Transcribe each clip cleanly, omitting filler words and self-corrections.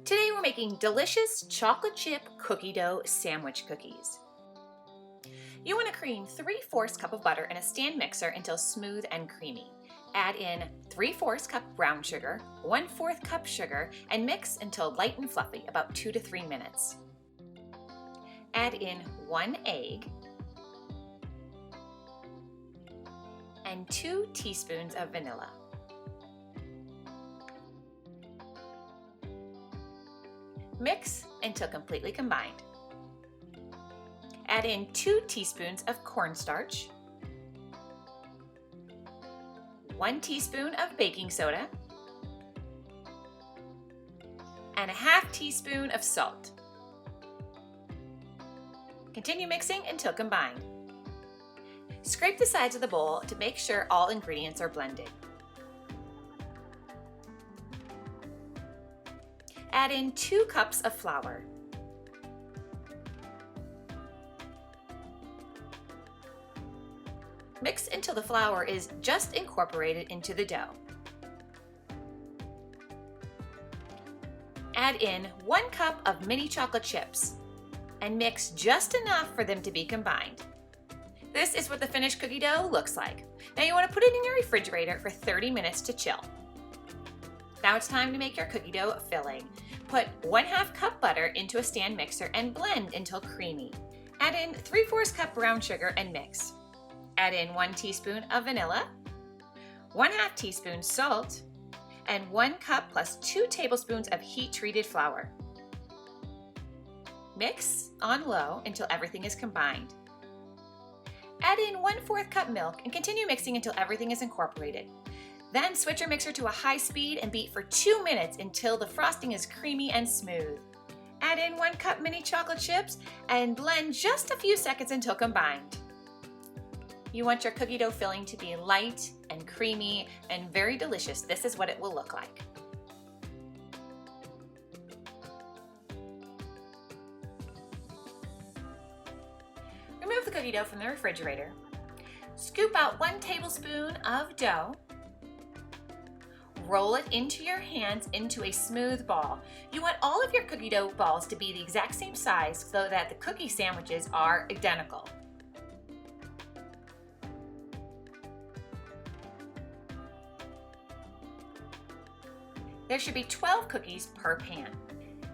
Today we're making delicious chocolate chip cookie dough sandwich cookies. You want to cream 3/4 cup of butter in a stand mixer until smooth and creamy. Add in 3/4 cup brown sugar, 1/4 cup sugar, and mix until light and fluffy, about 2 to 3 minutes. Add in 1 egg and 2 teaspoons of vanilla. Mix until completely combined. Add in 2 teaspoons of cornstarch, 1 teaspoon of baking soda, and a 1/2 teaspoon of salt. Continue mixing until combined. Scrape the sides of the bowl to make sure all ingredients are blended. Add in 2 cups of flour. Mix until the flour is just incorporated into the dough. Add in 1 cup of mini chocolate chips and mix just enough for them to be combined. This is what the finished cookie dough looks like. Now you want to put it in your refrigerator for 30 minutes to chill. Now it's time to make your cookie dough filling. Put 1/2 cup butter into a stand mixer and blend until creamy. Add in 3/4 cup brown sugar and mix. Add in 1 teaspoon of vanilla, 1/2 teaspoon salt, and 1 cup plus 2 tablespoons of heat-treated flour. Mix on low until everything is combined. Add in 1/4 cup milk and continue mixing until everything is incorporated. Then switch your mixer to a high speed and beat for 2 minutes until the frosting is creamy and smooth. Add in 1 cup mini chocolate chips and blend just a few seconds until combined. You want your cookie dough filling to be light and creamy and very delicious. This is what it will look like. Remove the cookie dough from the refrigerator. Scoop out 1 tablespoon of dough. Roll it into your hands into a smooth ball. You want all of your cookie dough balls to be the exact same size so that the cookie sandwiches are identical. There should be 12 cookies per pan.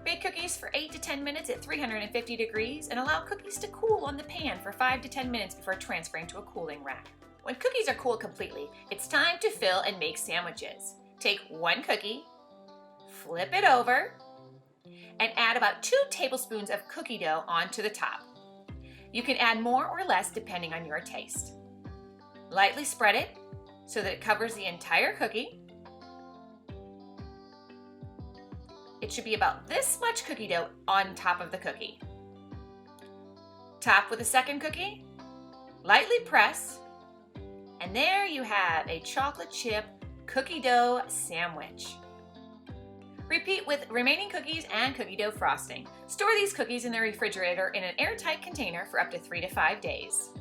Bake cookies for 8 to 10 minutes at 350 degrees and allow cookies to cool on the pan for 5 to 10 minutes before transferring to a cooling rack. When cookies are cooled completely, it's time to fill and make sandwiches. Take 1 cookie, flip it over, and add about 2 tablespoons of cookie dough onto the top. You can add more or less depending on your taste. Lightly spread it so that it covers the entire cookie. It should be about this much cookie dough on top of the cookie. Top with a second cookie, lightly press, and there you have a chocolate chip cookie dough sandwich. Repeat with remaining cookies and cookie dough frosting. Store these cookies in the refrigerator in an airtight container for up to 3 to 5 days.